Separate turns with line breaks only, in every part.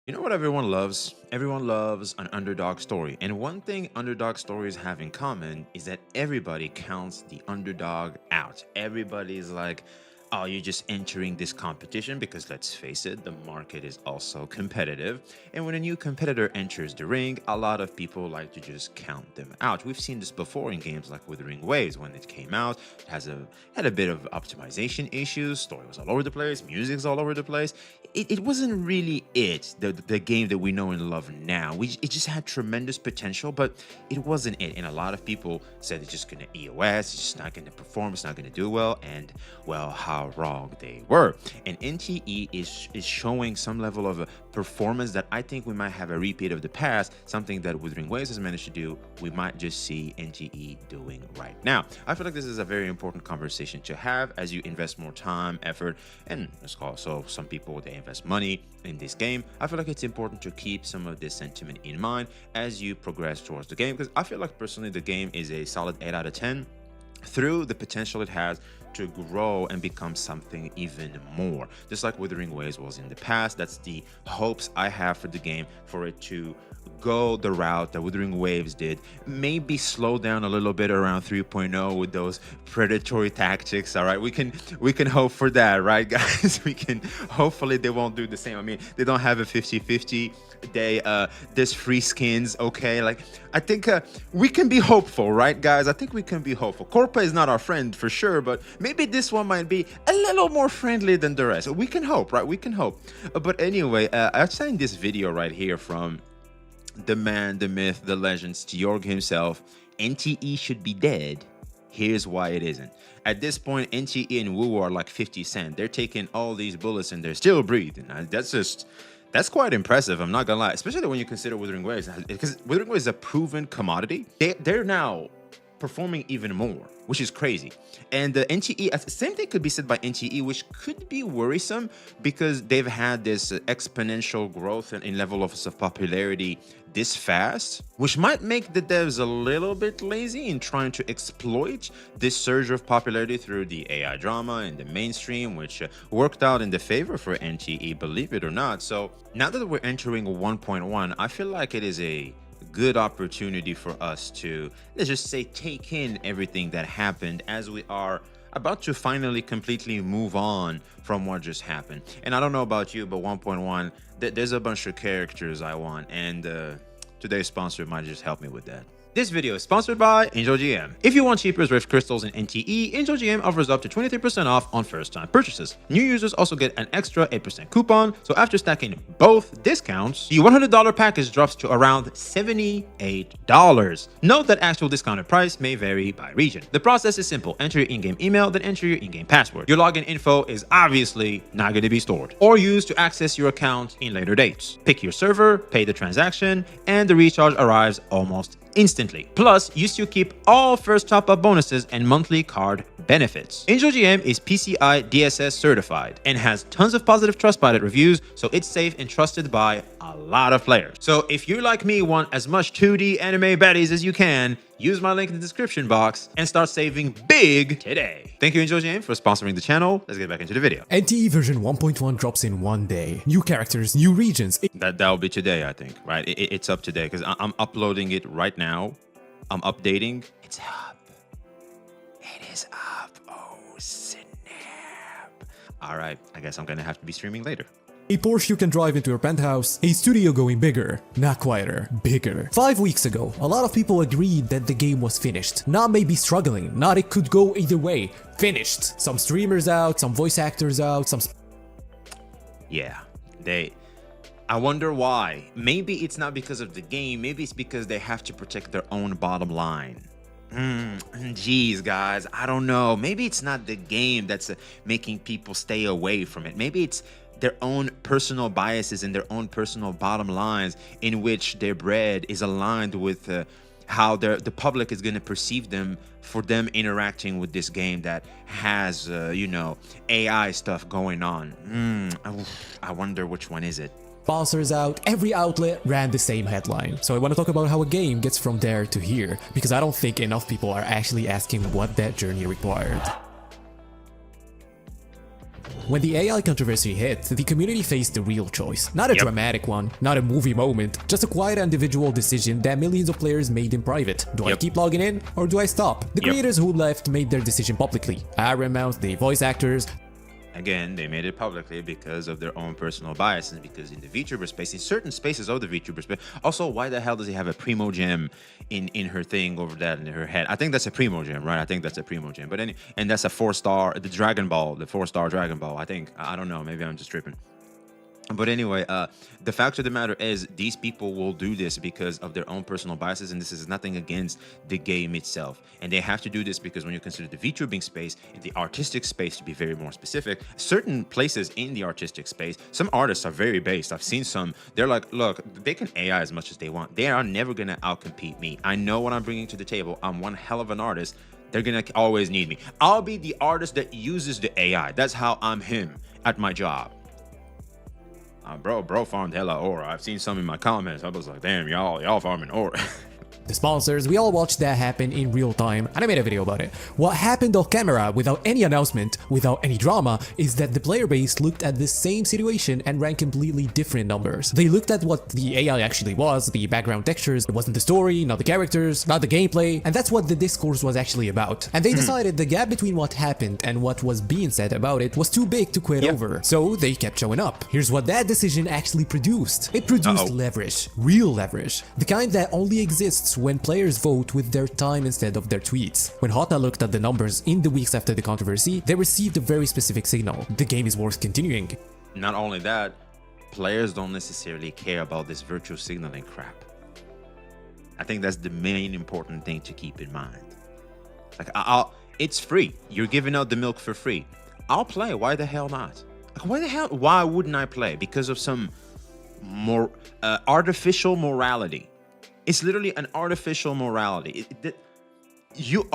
You know what everyone loves? Everyone loves an underdog story. And one thing underdog stories have in common is that everybody counts the underdog out. Everybody's like, oh, you're just entering this competition because let's face it, the market is also competitive. And when a new competitor enters the ring, a lot of people like to just count them out. We've seen this before in games like Wuthering Waves when it came out. It had a bit of optimization issues, story was all over the place, music's all over the place. It wasn't really the game that we know and love now. It just had tremendous potential, but it wasn't it. And a lot of people said it's just gonna EOS, it's just not gonna perform, it's not gonna do well. And well, how wrong they were. And NTE is showing some level of performance that I think we might have a repeat of the past, something that Wuthering Waves has managed to do. We might just see NTE doing right now. I feel like this is a very important conversation to have as you invest more time, effort, and let's call so some people they invest money in this game. I feel like it's important to keep some of this sentiment in mind as you progress towards the game, because I feel like personally the game is a solid 8 out of 10 through the potential it has to grow and become something even more. Just like Wuthering Waves was in the past, that's the hopes I have for the game, for it to go the route that Wuthering Waves did. Maybe slow down a little bit around 3.0 with those predatory tactics. All right, we can hope for that, right, guys? We can hopefully they won't do the same. I mean, they don't have a 50-50 there's free skins. Okay, like I think we can be hopeful, right, guys? I think we can be hopeful. Corpa is not our friend for sure, but maybe this one might be a little more friendly than the rest. We can hope, right? We can hope. But anyway, I've seen this video right here from the man, the myth, the legend, Stjorg himself. NTE should be dead. Here's why it isn't. At this point, NTE and Wu are like 50 Cent. They're taking all these bullets and they're still breathing. That's quite impressive. I'm not gonna lie, especially when you consider Wuthering Waves, because Wuthering Waves is a proven commodity. They're now performing even more, which is crazy. And the NTE, same thing could be said by NTE, which could be worrisome because they've had this exponential growth in level of popularity this fast, which might make the devs a little bit lazy in trying to exploit this surge of popularity through the AI drama and the mainstream, which worked out in the favor for NTE, believe it or not. So now that we're entering 1.1, I feel like it is a good opportunity for us to, let's just say, take in everything that happened as we are about to finally completely move on from what just happened. And I don't know about you, but 1.1, there's a bunch of characters I want, and today's sponsor might just help me with that. This video is sponsored by Angel GM. If you want cheaper Rift crystals in NTE, Angel GM offers up to 23% off on first-time purchases. New users also get an extra 8% coupon, so after stacking both discounts, the $100 package drops to around $78. Note that actual discounted price may vary by region. The process is simple. Enter your in-game email, then enter your in-game password. Your login info is obviously not going to be stored or used to access your account in later dates. Pick your server, pay the transaction, and the recharge arrives almost instantly. Plus, you still keep all first top-up bonuses and monthly card benefits. Angel GM is PCI DSS certified and has tons of positive Trustpilot reviews, so it's safe and trusted by a lot of players. So if you, like me, want as much 2D anime baddies as you can, use my link in the description box and start saving big today. Thank you, Angel GM, for sponsoring the channel. Let's get back into the video.
NTE version 1.1 drops in one day. New characters, new regions.
That'll be today, I think, right? It's up today because I'm uploading it right now. I'm updating. It's up. It is up. Oh, snap. All right, I guess I'm gonna have to be streaming later.
A Porsche you can drive into your penthouse, a studio going bigger, not quieter, bigger. 5 weeks ago, a lot of people agreed that the game was finished. Not maybe struggling, not it could go either way. Finished. Some streamers out, some voice actors out, some...
Yeah, I wonder why. Maybe it's not because of the game, maybe it's because they have to protect their own bottom line. Geez, guys, I don't know. Maybe it's not the game that's making people stay away from it. Maybe it's their own personal biases and their own personal bottom lines in which their bread is aligned with how the public is going to perceive them for them interacting with this game that has, you know, AI stuff going on. I wonder which one is it.
Sponsors out, every outlet ran the same headline. So I want to talk about how a game gets from there to here, because I don't think enough people are actually asking what that journey required. When the AI controversy hit, the community faced a real choice. Not a dramatic one, not a movie moment, just a quiet individual decision that millions of players made in private. Do I keep logging in or do I stop? The creators who left made their decision publicly. Iron Mouse, the voice actors.
Again, they made it publicly because of their own personal biases, because in the VTuber space, in certain spaces of the VTuber space, also, why the hell does he have a Primo gem in her thing over that in her head? I think that's a Primo gem, right? I think that's a Primo gem. But and that's a 4-star, the Dragon Ball, the 4-star Dragon Ball. I think, I don't know, maybe I'm just tripping. But anyway, the fact of the matter is these people will do this because of their own personal biases, and this is nothing against the game itself. And they have to do this because when you consider the VTubing space, the artistic space, to be very more specific, certain places in the artistic space, some artists are very based. I've seen some, they're like, look, they can AI as much as they want. They are never going to outcompete me. I know what I'm bringing to the table. I'm one hell of an artist. They're going to always need me. I'll be the artist that uses the AI. That's how I'm him at my job. Bro farmed hella ore. I've seen some in my comments. I was like, damn, y'all farming ore.
The sponsors, we all watched that happen in real time, and I made a video about it. What happened off camera, without any announcement, without any drama, is that the player base looked at the same situation and ran completely different numbers. They looked at what the AI actually was, the background textures, it wasn't the story, not the characters, not the gameplay, and that's what the discourse was actually about. And they decided the gap between what happened and what was being said about it was too big to quit over, so they kept showing up. Here's what that decision actually produced. It produced leverage, real leverage, the kind that only exists when players vote with their time instead of their tweets. When Hota looked at the numbers in the weeks after the controversy, they received a very specific signal. The game is worth continuing.
Not only that, players don't necessarily care about this virtual signaling crap. I think that's the main important thing to keep in mind. Like, it's free. You're giving out the milk for free. I'll play. Why the hell not? Like, why wouldn't I play? Because of some more artificial morality. It's literally an artificial morality. You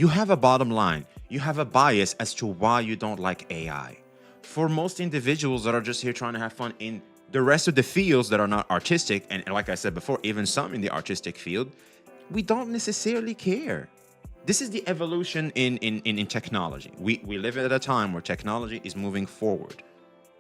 have a bottom line. You have a bias as to why you don't like AI. For most individuals that are just here trying to have fun in the rest of the fields that are not artistic, and like I said before, even some in the artistic field, we don't necessarily care. This is the evolution in technology. We live at a time where technology is moving forward.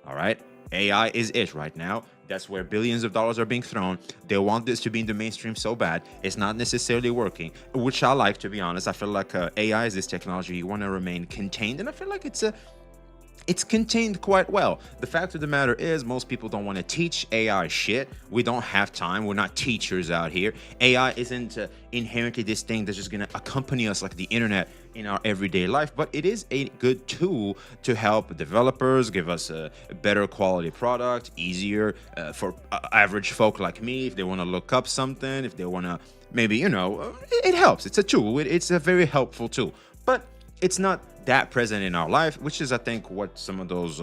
All right? AI is it right now. That's where billions of dollars are being thrown. They want this to be in the mainstream so bad. It's not necessarily working, which I like, to be honest. I feel like AI is this technology. You want to remain contained, and I feel like it's contained quite well. The fact of the matter is most people don't want to teach AI shit. We don't have time. We're not teachers out here. AI isn't inherently this thing that's just going to accompany us like the internet in our everyday life, but it is a good tool to help developers, give us a better quality product, easier for average folk like me if they want to look up something, if they want to maybe, it helps. It's a tool. It's a very helpful tool, but it's not that present in our life, which is, I think, what some of those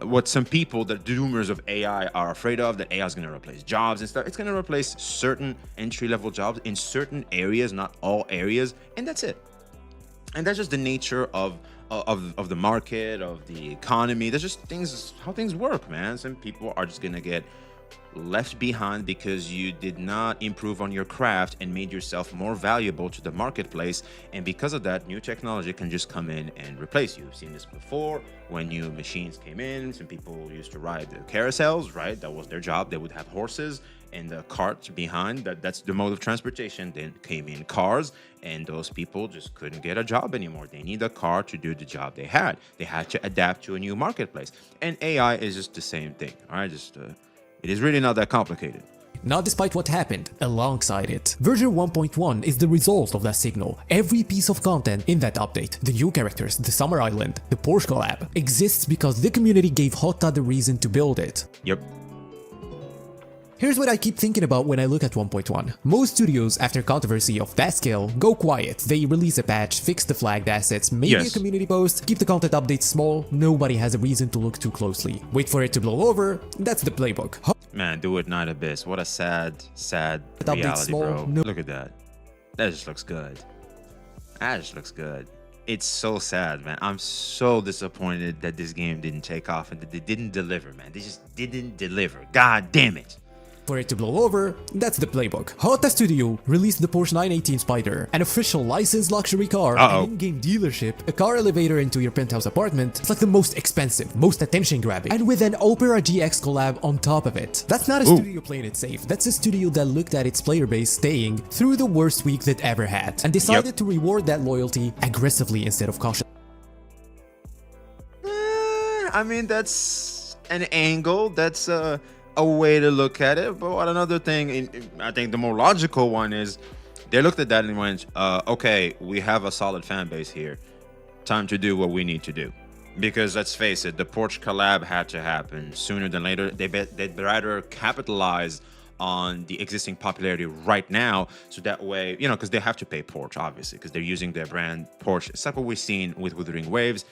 what some people, the doomers of AI, are afraid of, that AI is going to replace jobs and stuff. It's going to replace certain entry-level jobs in certain areas, not all areas, and that's it. And that's just the nature of the market, of the economy. That's just how things work, man. Some people are just gonna get left behind because you did not improve on your craft and made yourself more valuable to the marketplace. And because of that, new technology can just come in and replace you. We've seen this before when new machines came in. Some people used to ride the carousels, right? That was their job. They would have horses and the cart behind. That's the mode of transportation. Then came in cars, and those people just couldn't get a job anymore. They need a car to do the job they had. They had to adapt to a new marketplace. And AI is just the same thing. All right, it is really not that complicated.
Not despite what happened alongside it. Version 1.1 is the result of that signal. Every piece of content in that update, the new characters, the Summer Island, the Porsche collab, exists because the community gave Hotta the reason to build it.
Yep.
Here's what I keep thinking about when I look at 1.1. Most studios, after controversy of that scale, go quiet. They release a patch, fix the flagged assets, maybe a community post, keep the content updates small, nobody has a reason to look too closely. Wait for it to blow over, that's the playbook.
Man, do it night abyss. What a sad reality, bro. Look at that. That just looks good. That just looks good. It's so sad, man. I'm so disappointed that this game didn't take off and that they didn't deliver, man. They just didn't deliver. God damn it.
For it to blow over, that's the playbook. Hotta Studio released the Porsche 918 Spider, an official licensed luxury car, an in-game dealership, a car elevator into your penthouse apartment. It's like the most expensive, most attention-grabbing, and with an Opera GX collab on top of it. That's not a studio playing it safe. That's a studio that looked at its player base staying through the worst week they'd ever had, and decided to reward that loyalty aggressively instead of cautiously.
I mean, that's an angle. That's a way to look at it. But what another thing, I think the more logical one is, they looked at that and went, okay, we have a solid fan base here. Time to do what we need to do. Because let's face it, the Porsche collab had to happen sooner than later. They'd rather capitalize on the existing popularity right now, so that way, you know, because they have to pay Porsche, obviously, because they're using their brand Porsche. It's like what we've seen with Wuthering Waves.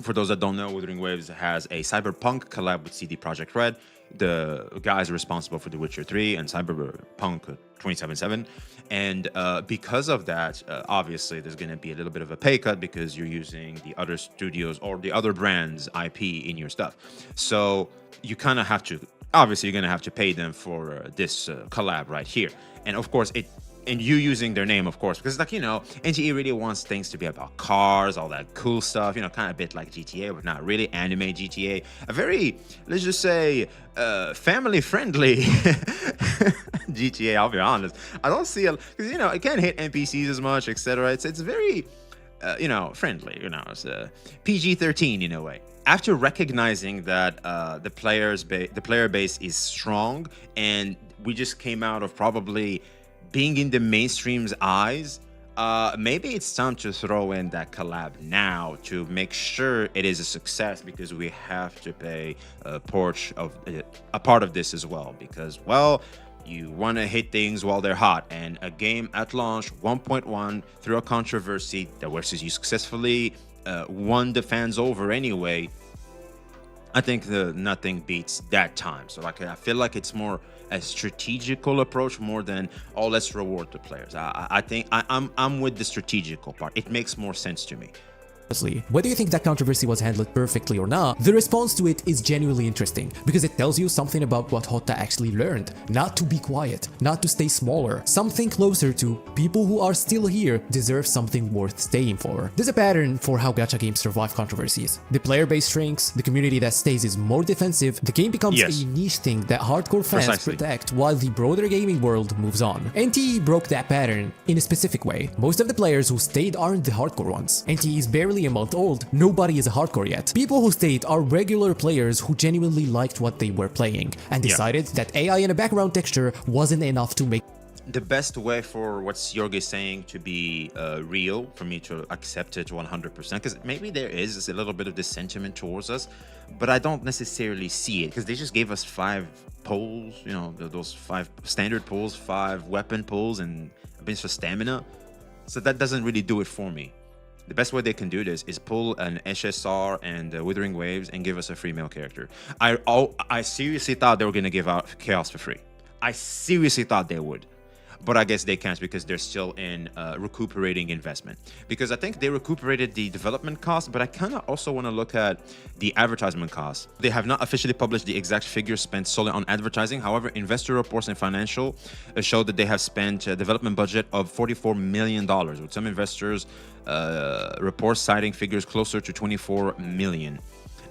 For those that don't know, Wuthering Waves has a Cyberpunk collab with CD Projekt Red, the guys responsible for The Witcher 3 and Cyberpunk 2077. And because of that, obviously, there's going to be a little bit of a pay cut because you're using the other studios or the other brands' IP in your stuff. So you kind of have to, obviously, you're going to have to pay them for this collab right here. And of course, and you using their name, of course, because, like, you know, NTE really wants things to be about cars, all that cool stuff, you know, kind of a bit like GTA, but not really anime GTA. A very, let's just say, family-friendly GTA, I'll be honest. I don't see it, because, you know, it can't hit NPCs as much, etc. It's very, you know, friendly, you know, it's PG-13 in a way. After recognizing that the player base is strong, and we just came out of probably being in the mainstream's eyes, maybe it's time to throw in that collab now to make sure it is a success, because we have to pay Porsche a part of this as well, because, well, you want to hit things while they're hot, and a game at launch 1.1 through a controversy that versus you successfully won the fans over anyway. I think nothing beats that time. So like, I feel like it's more a strategical approach more than, oh, let's reward the players. I think I'm with the strategical part. It makes more sense to me.
Whether you think that controversy was handled perfectly or not, the response to it is genuinely interesting, because it tells you something about what Hotta actually learned. Not to be quiet, not to stay smaller, something closer to people who are still here deserve something worth staying for. There's a pattern for how gacha games survive controversies. The player base shrinks, the community that stays is more defensive, the game becomes a niche thing that hardcore fans protect while the broader gaming world moves on. NTE broke that pattern in a specific way. Most of the players who stayed aren't the hardcore ones. NTE is barely a month old, nobody is a hardcore yet. People who stayed are regular players who genuinely liked what they were playing and decided that AI and a background texture wasn't enough to make
the best way for what Jorg is saying to be real, for me to accept it 100%, because maybe there is a little bit of this sentiment towards us, but I don't necessarily see it, because they just gave us 5 pulls, you know, those 5 standard pulls, 5 weapon pulls, and a bunch of stamina. So that doesn't really do it for me. The best way they can do this is pull an SSR and Withering Waves and give us a free male character. I seriously thought they were going to give out Chaos for free. I seriously thought they would. But I guess they can't, because they're still in recuperating investment. Because I think they recuperated the development cost, but I kind of also want to look at the advertisement cost. They have not officially published the exact figures spent solely on advertising. However, investor reports and financial show that they have spent a development budget of $44 million, with some investors reports citing figures closer to 24 million.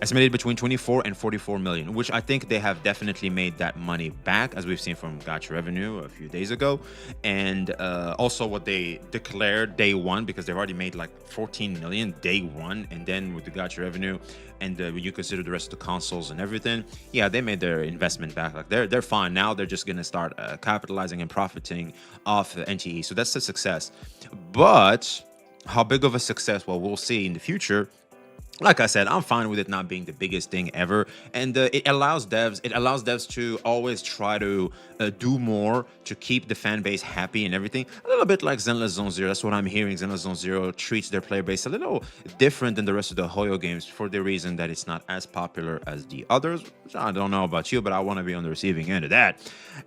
Estimated between 24 and 44 million, which I think they have definitely made that money back, as we've seen from gacha revenue a few days ago. And also what they declared day one, because they've already made like 14 million day one. And then with the gacha revenue, and you consider the rest of the consoles and everything, yeah, they made their investment back. Like they're fine. Now they're just going to start capitalizing and profiting off NTE. So that's a success. But how big of a success? Well, we'll see in the future. Like I said, I'm fine with it not being the biggest thing ever, and it allows devs to always try to do more to keep the fan base happy and everything. A little bit like Zenless Zone Zero. That's what I'm hearing. Zenless Zone Zero treats their player base a little different than the rest of the Hoyo games, for the reason that it's not as popular as the others. I don't know about you, but I want to be on the receiving end of that.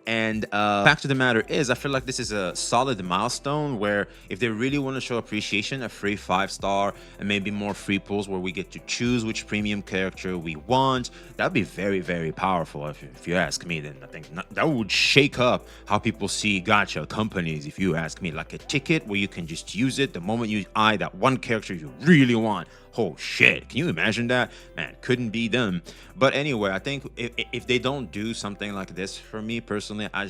And fact of the matter is, I feel like this is a solid milestone where if they really want to show appreciation, a free 5-star and maybe more free pulls where we get get to choose which premium character we want. That'd be very, very powerful if you ask me. Then I think that would shake up how people see gacha companies, if you ask me. Like a ticket where you can just use it the moment you eye that one character you really want. Oh shit, can you imagine that? Man, couldn't be them. But anyway, I think if they don't do something like this, for me personally, I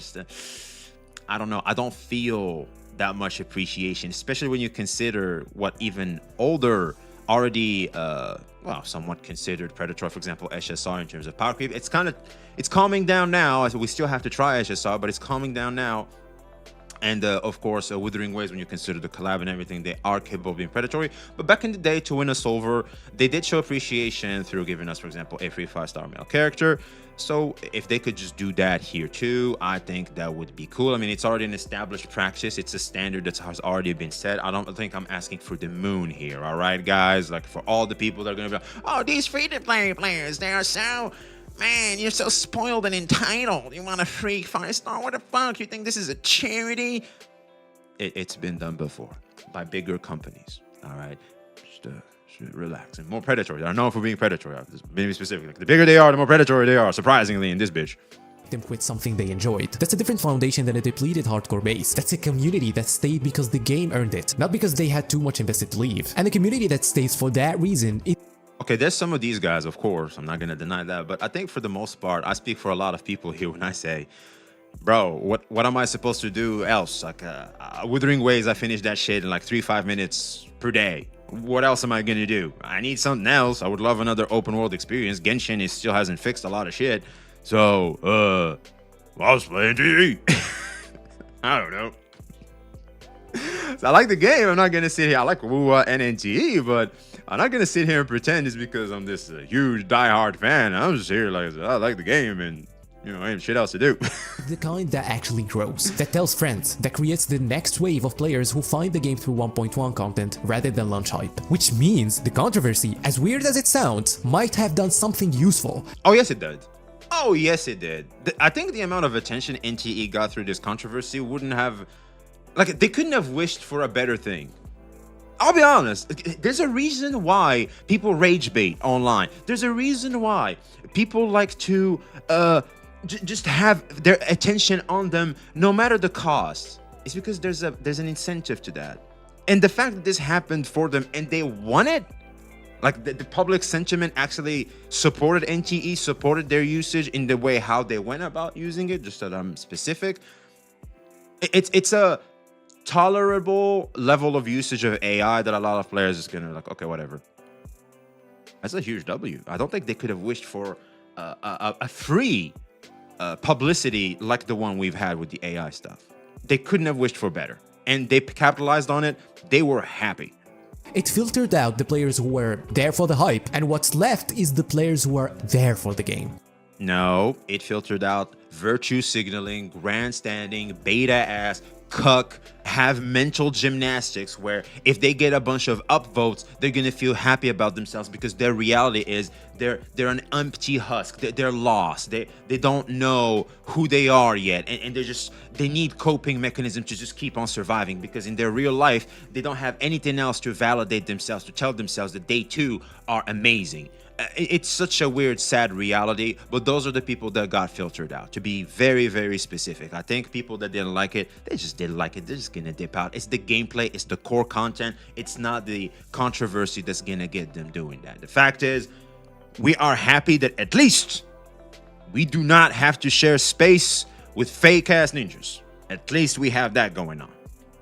don't know, I don't feel that much appreciation, especially when you consider what even older, already somewhat considered predatory, for example SSR, in terms of power creep. It's calming down now, as we still have to try SSR, but it's calming down now. And of course, Withering Waves, when you consider the collab and everything, they are capable of being predatory. But back in the day, to win us over, they did show appreciation through giving us, for example, a free 5-star male character. So if they could just do that here too, I think that would be cool. I mean, it's already an established practice. It's a standard that has already been set. I don't think I'm asking for the moon here, all right, guys? Like, for all the people that are going to be like, oh, these free-to-play players, they are so... Man, you're so spoiled and entitled. You want a free 5-star? What the fuck? You think this is a charity? It's been done before by bigger companies. All right, just relax. And more predatory. They're known for being predatory. Maybe specific. Like, the bigger they are, the more predatory they are. Surprisingly, in this bitch.
Them quit something they enjoyed. That's a different foundation than a depleted hardcore base. That's a community that stayed because the game earned it, not because they had too much invested to leave. And a community that stays for that reason.
Okay, there's some of these guys, of course, I'm not going to deny that, but I think for the most part, I speak for a lot of people here when I say, bro, what am I supposed to do else? Like, Withering Waves, I finished that shit in like 3-5 minutes per day. What else am I going to do? I need something else. I would love another open world experience. Genshin still hasn't fixed a lot of shit. So, I was playing NTE. I don't know. So I like the game. I'm not going to sit here. I like WoW and NTE, but I'm not going to sit here and pretend it's because I'm this huge diehard fan. I'm just here like, I like the game and, you know, ain't shit else to do.
The kind that actually grows, that tells friends, that creates the next wave of players who find the game through 1.1 content rather than launch hype. Which means the controversy, as weird as it sounds, might have done something useful.
Oh, yes, it did. Oh, yes, it did. I think the amount of attention NTE got through this controversy wouldn't have... Like, they couldn't have wished for a better thing. I'll be honest. There's a reason why people rage bait online. There's a reason why people like to just have their attention on them no matter the cost. It's because there's an incentive to that. And the fact that this happened for them and they won it, like the public sentiment actually supported NTE, supported their usage in the way how they went about using it, just that I'm specific. It's a tolerable level of usage of AI that a lot of players is gonna like, okay, whatever. That's a huge W. I don't think they could have wished for a free publicity like the one we've had with the AI stuff. They couldn't have wished for better, and they capitalized on it. They were happy.
It filtered out the players who were there for the hype, and what's left is the players who are there for the game.
No, it filtered out virtue signaling, grandstanding, beta ass, cuck, have mental gymnastics where if they get a bunch of upvotes, they're gonna feel happy about themselves because their reality is they're an empty husk. They're lost. They don't know who they are yet, and they need coping mechanisms to just keep on surviving because in their real life they don't have anything else to validate themselves, to tell themselves that they too are amazing. It's such a weird, sad reality, but those are the people that got filtered out, to be very, very specific. I think people that didn't like it, they just didn't like it. They're just gonna dip out. It's the gameplay, it's the core content. It's not the controversy that's gonna get them doing that. The fact is, we are happy that at least we do not have to share space with fake-ass ninjas. At least we have that going on.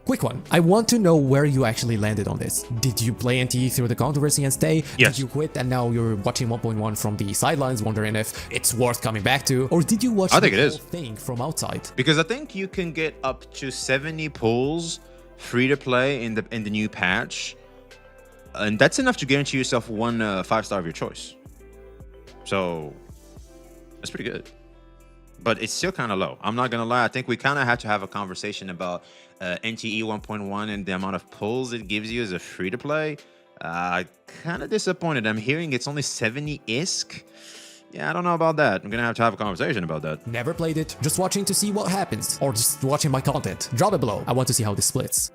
Quick one, I want to know where you actually landed on this. Did you play NTE through the controversy and stay?
Yes.
Did you quit and now you're watching 1.1 from the sidelines wondering if it's worth coming back to? Or did you watch the whole thing from outside?
Because I think you can get up to 70 pulls free to play in the new patch. And that's enough to guarantee yourself one 5-star of your choice. So that's pretty good. But it's still kind of low. I'm not going to lie. I think we kind of have to have a conversation about NTE 1.1 and the amount of pulls it gives you as a free-to-play. Kind of disappointed. I'm hearing it's only 70 ISK. Yeah, I don't know about that. I'm going to have a conversation about that.
Never played it. Just watching to see what happens. Or just watching my content. Drop it below. I want to see how this splits.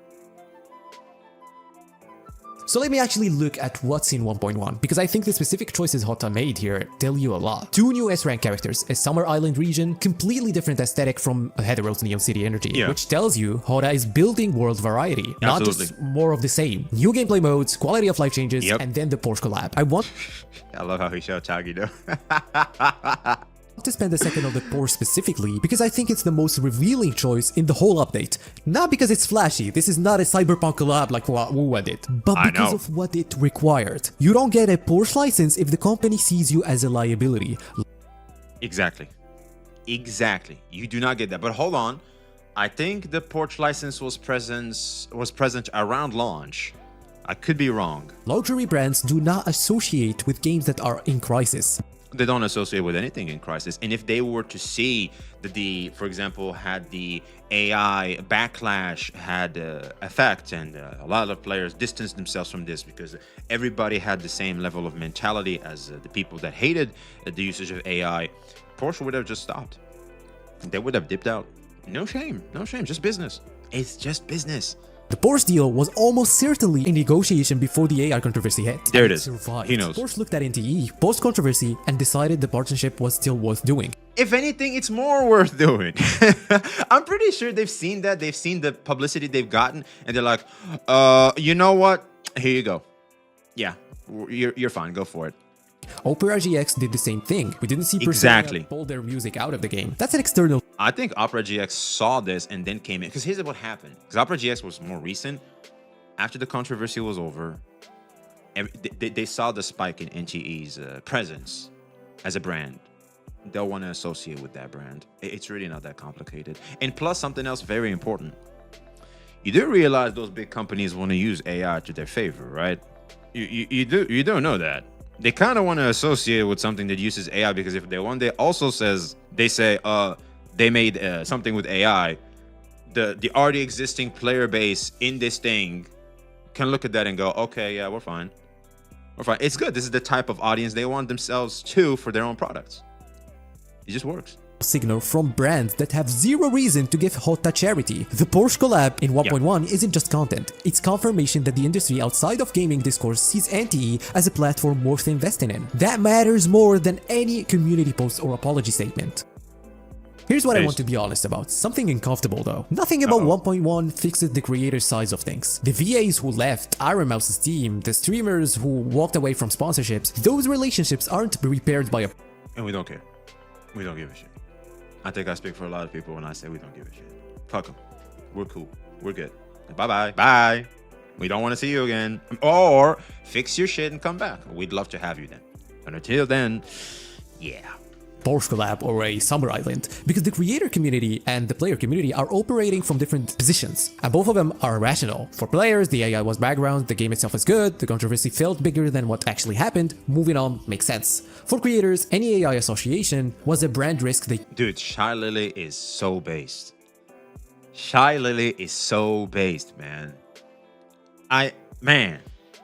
So let me actually look at what's in 1.1, because I think the specific choices Hotta made here tell you a lot. 2 new S-rank characters, a Summer Island region, completely different aesthetic from Heatheros Neon City Energy, which tells you Hotta is building world variety, not just more of the same. New gameplay modes, quality of life changes, and then the Porsche collab.
I love how he showed Chagi though.
To spend a second on the Porsche specifically, because I think it's the most revealing choice in the whole update. Not because it's flashy, this is not a cyberpunk collab like what Wuwa did, but because of what it required. You don't get a Porsche license if the company sees you as a liability.
Exactly. You do not get that. But hold on. I think the Porsche license was present around launch. I could be wrong.
Luxury brands do not associate with games that are in crisis.
They don't associate with anything in crisis. And if they were to see that for example, had the AI backlash had effect, and a lot of players distanced themselves from this because everybody had the same level of mentality as the people that hated the usage of AI, Porsche would have just stopped. They would have dipped out. No shame, just business. It's just business.
The Porsche deal was almost certainly a negotiation before the AI controversy hit.
There it is.
Survived.
He knows.
Porsche looked at NTE post-controversy and decided the partnership was still worth doing.
If anything, it's more worth doing. I'm pretty sure they've seen that. They've seen the publicity they've gotten, and they're like, you know what? Here you go. Yeah, you're fine. Go for it.
Opera GX did the same thing. We didn't see
exactly
pull their music out of the game. That's an external.
I think Opera GX saw this and then came in. Because here's what happened. Because Opera GX was more recent. After the controversy was over, they saw the spike in NTE's presence as a brand. They'll want to associate with that brand. It's really not that complicated. And plus, something else very important. You do realize those big companies want to use AI to their favor, right? You don't know that. They kind of want to associate with something that uses AI, because if they one day also they say they made something with AI, the already existing player base in this thing can look at that and go, okay, yeah, we're fine. It's good. This is the type of audience they want themselves to for their own products. It just works.
Signal from brands that have zero reason to give Hotta charity. The Porsche collab in 1.1 isn't just content, it's confirmation that the industry outside of gaming discourse sees NTE as a platform worth investing in. That matters more than any community post or apology statement. Here's what I want to be honest about, something uncomfortable though. Nothing about 1.1 fixes the creator sides of things. The VAs who left Iron Mouse's team, the streamers who walked away from sponsorships, those relationships aren't repaired by a...
And we don't care. We don't give a shit. I think I speak for a lot of people when I say we don't give a shit. Fuck them. We're cool. We're good. Bye-bye. Bye. We don't want to see you again. Or fix your shit and come back. We'd love to have you then. But until then, yeah.
Porsche collab or a Summer Island, because the creator community and the player community are operating from different positions, and both of them are rational. For players, the AI was background, the game itself is good, the controversy felt bigger than what actually happened, moving on makes sense. For creators, any AI association was a brand risk they...
Dude, Shy Lily is so based. Shy Lily is so based, man. Man.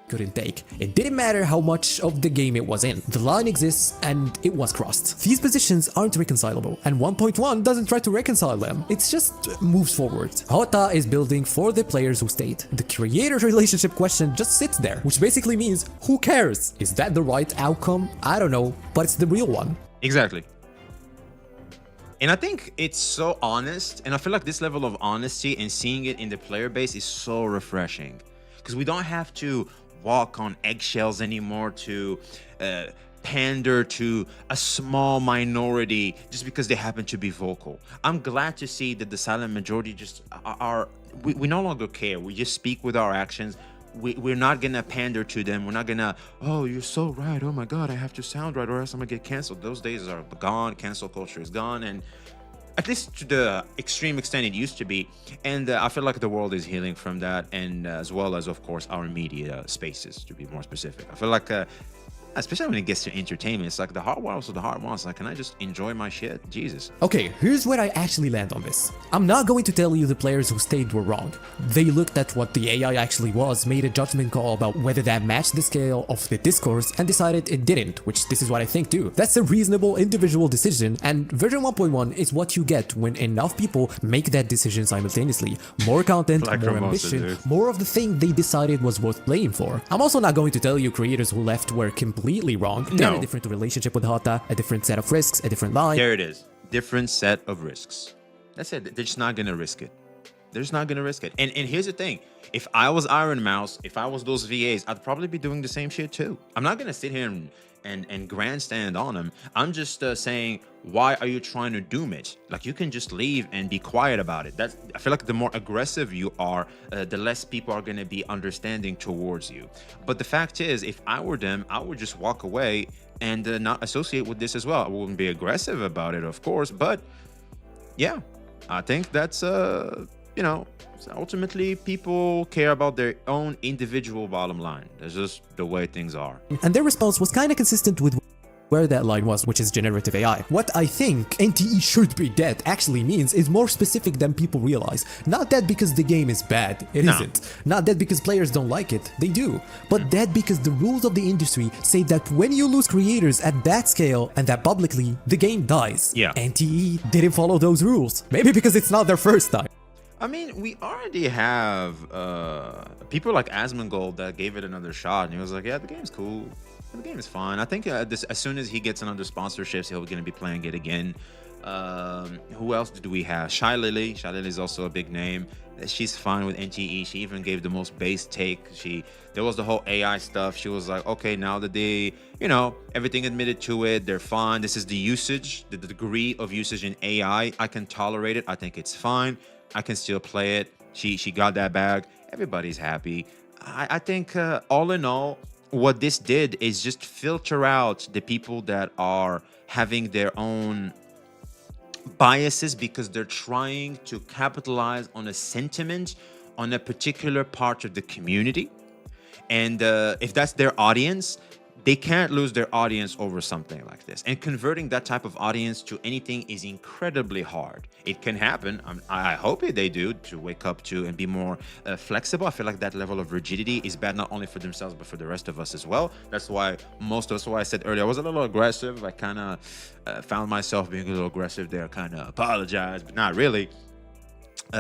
Couldn't take. It didn't matter how much of the game it was in. The line exists and it was crossed. These positions aren't reconcilable, and 1.1 doesn't try to reconcile them. It just moves forward. Hotta is building for the players who stayed. The creator relationship question just sits there, which basically means, who cares? Is that the right outcome? I don't know, but it's the real one.
Exactly. And I think it's so honest, and I feel like this level of honesty and seeing it in the player base is so refreshing, because we don't have to walk on eggshells anymore to pander to a small minority just because they happen to be vocal. I'm glad to see that the silent majority just we no longer care. We just speak with our actions. We're not gonna pander to them. We're not gonna, oh, you're so right, oh my god, I have to sound right or else I'm gonna get canceled. Those days are gone. Cancel culture is gone, and at least to the extreme extent it used to be. And I feel like the world is healing from that, and as well as, of course, our media spaces, to be more specific. I feel like especially when it gets to entertainment. It's like the hard ones are the hard ones. Like, can I just enjoy my shit? Jesus.
Okay, here's where I actually land on this. I'm not going to tell you the players who stayed were wrong. They looked at what the AI actually was, made a judgment call about whether that matched the scale of the discourse, and decided it didn't, which this is what I think too. That's a reasonable individual decision, and version 1.1 is what you get when enough people make that decision simultaneously. More content,
Like
more
Hermosa,
ambition,
dude.
more of the thing they decided was worth playing for. I'm also not going to tell you creators who left were completely wrong. They had a different relationship with Hota, a different set of risks, a different line.
There it is. Different set of risks. That's it. They're just not gonna risk it. They're just not gonna risk it. And here's the thing. If I was Iron Mouse, if I was those VAs, I'd probably be doing the same shit too. I'm not gonna sit here and grandstand on them. I'm just saying, why are you trying to doom it? Like, you can just leave and be quiet about it. I feel like the more aggressive you are, the less people are going to be understanding towards you. But the fact is, if I were them, I would just walk away and not associate with this as well. I wouldn't be aggressive about it, of course, but yeah, I think that's ultimately people care about their own individual bottom line. That's just the way things are.
And their response was kind of consistent with where that line was, which is generative AI. What I think NTE should be dead actually means is more specific than people realize. Not dead because the game is bad, it isn't. Not dead because players don't like it, they do. But dead because the rules of the industry say that when you lose creators at that scale and that publicly, the game dies.
Yeah.
NTE didn't follow those rules. Maybe because it's not their first time.
I mean, we already have people like Asmongold that gave it another shot, and he was like, yeah, the game's cool. The game is fine. I think as soon as he gets another sponsorships, he'll going to be playing it again. Who else do we have? Shy Lily. Shy Lily is also a big name. She's fine with NTE. She even gave the most base take. There was the whole AI stuff. She was like, okay, now that they, everything admitted to it, they're fine. This is the usage, the degree of usage in AI. I can tolerate it. I think it's fine. I can still play it. She got that bag. Everybody's happy. I think all in all, what this did is just filter out the people that are having their own biases because they're trying to capitalize on a sentiment on a particular part of the community. And if that's their audience, they can't lose their audience over something like this. And converting that type of audience to anything is incredibly hard. It can happen. I hope they do, to wake up to and be more flexible. I feel like that level of rigidity is bad not only for themselves, but for the rest of us as well. That's why I said earlier, I was a little aggressive. I kind of found myself being a little aggressive there, kind of apologized, but not really.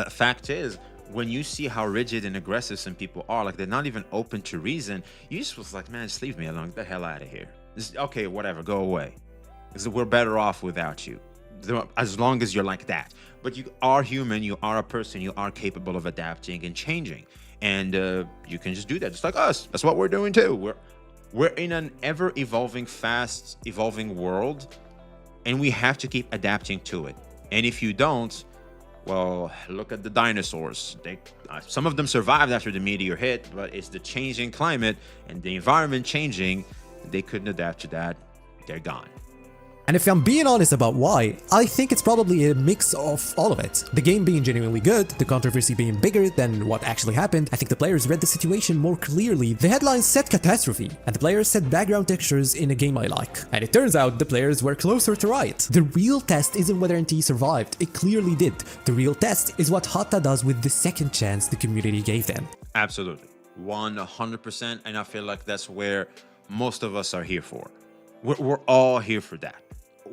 Fact is, when you see how rigid and aggressive some people are, like they're not even open to reason, you just was like, man, just leave me alone. Get the hell out of here. Okay, whatever, go away. Because we're better off without you, as long as you're like that. But you are human, you are a person, you are capable of adapting and changing. And you can just do that, just like us. That's what we're doing too. We're in an ever-evolving, fast-evolving world, and we have to keep adapting to it. And if you don't, well, look at the dinosaurs. Some of them survived after the meteor hit, but it's the changing climate and the environment changing. They couldn't adapt to that. They're gone.
And if I'm being honest about why, I think it's probably a mix of all of it. The game being genuinely good, the controversy being bigger than what actually happened. I think the players read the situation more clearly. The headlines said catastrophe, and the players said background textures in a game I like. And it turns out the players were closer to right. The real test isn't whether NTE survived, it clearly did. The real test is what Hota does with the second chance the community gave them.
Absolutely. 100%, and I feel like that's where most of us are here for. We're all here for that.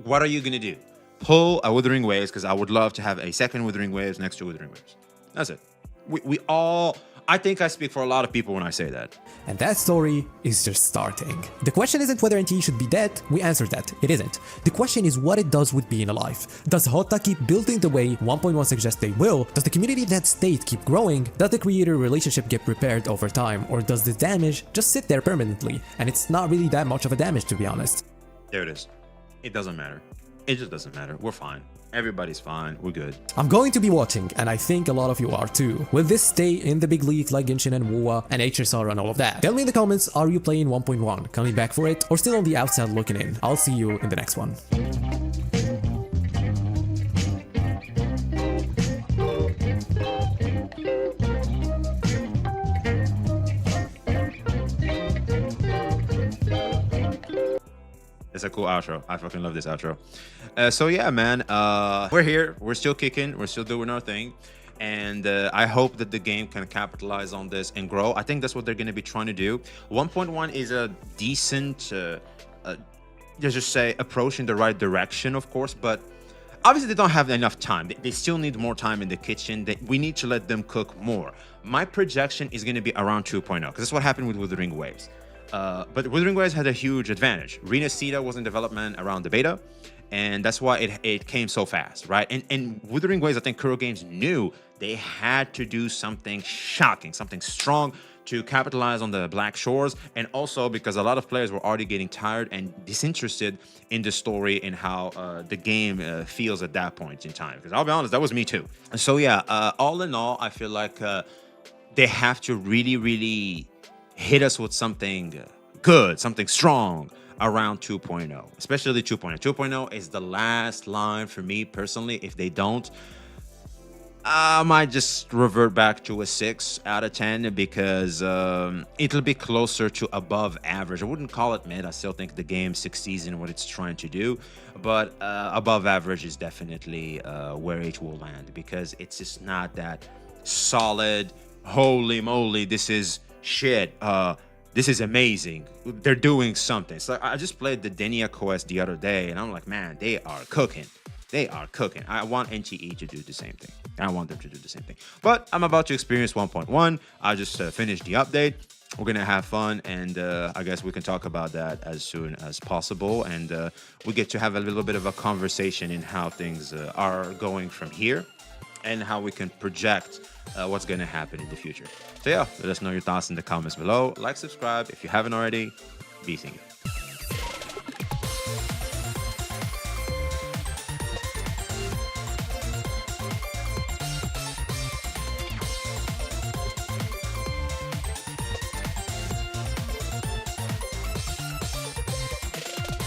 What are you going to do? Pull a Wuthering Waves, because I would love to have a second Wuthering Waves next to Wuthering Waves. That's it. We all... I think I speak for a lot of people when I say that.
And that story is just starting. The question isn't whether NTE should be dead, we answered that, it isn't. The question is what it does with being alive. Does Hota keep building the way 1.1 suggests they will? Does the community that stayed keep growing? Does the creator relationship get repaired over time? Or does the damage just sit there permanently? And it's not really that much of a damage, to be honest.
There it is. It doesn't matter. It just doesn't matter. We're fine. Everybody's fine. We're good.
I'm going to be watching, and I think a lot of you are too. Will this stay in the big leagues like Genshin and WoA and HSR and all of that? Tell me in the comments, are you playing 1.1, coming back for it, or still on the outside looking in? I'll see you in the next one.
It's a cool outro. I fucking love this outro. So yeah, man, we're here. We're still kicking. We're still doing our thing. And I hope that the game can capitalize on this and grow. I think that's what they're going to be trying to do. 1.1 is a decent, let's just say, approach in the right direction, of course, but obviously they don't have enough time. They still need more time in the kitchen. We need to let them cook more. My projection is going to be around 2.0, because that's what happened with Wuthering Waves. But Wuthering Waves had a huge advantage. Rena Sita was in development around the beta, and that's why it came so fast, right? And Wuthering Waves, I think Kuro Games knew they had to do something shocking, something strong to capitalize on the Black Shores, and also because a lot of players were already getting tired and disinterested in the story and how the game feels at that point in time. Because I'll be honest, that was me too. So yeah, all in all, I feel like they have to really, really hit us with something good, something strong around 2.0, especially 2.0. 2.0 is the last line for me personally. If they don't, I might just revert back to a 6 out of 10 because it'll be closer to above average. I wouldn't call it mid. I still think the game succeeds in what it's trying to do, but above average is definitely where it will land, because it's just not that solid. Holy moly, this is shit. This is amazing. They're doing something. So I just played the Denia quest the other day, and I'm like, man, they are cooking. They are cooking. I want NTE to do the same thing. I want them to do the same thing. But I'm about to experience 1.1. I just finished the update. We're going to have fun, and I guess we can talk about that as soon as possible. And we get to have a little bit of a conversation in how things are going from here and how we can project what's going to happen in the future. So yeah, let us know your thoughts in the comments below. Like, subscribe if you haven't already. Be thinking.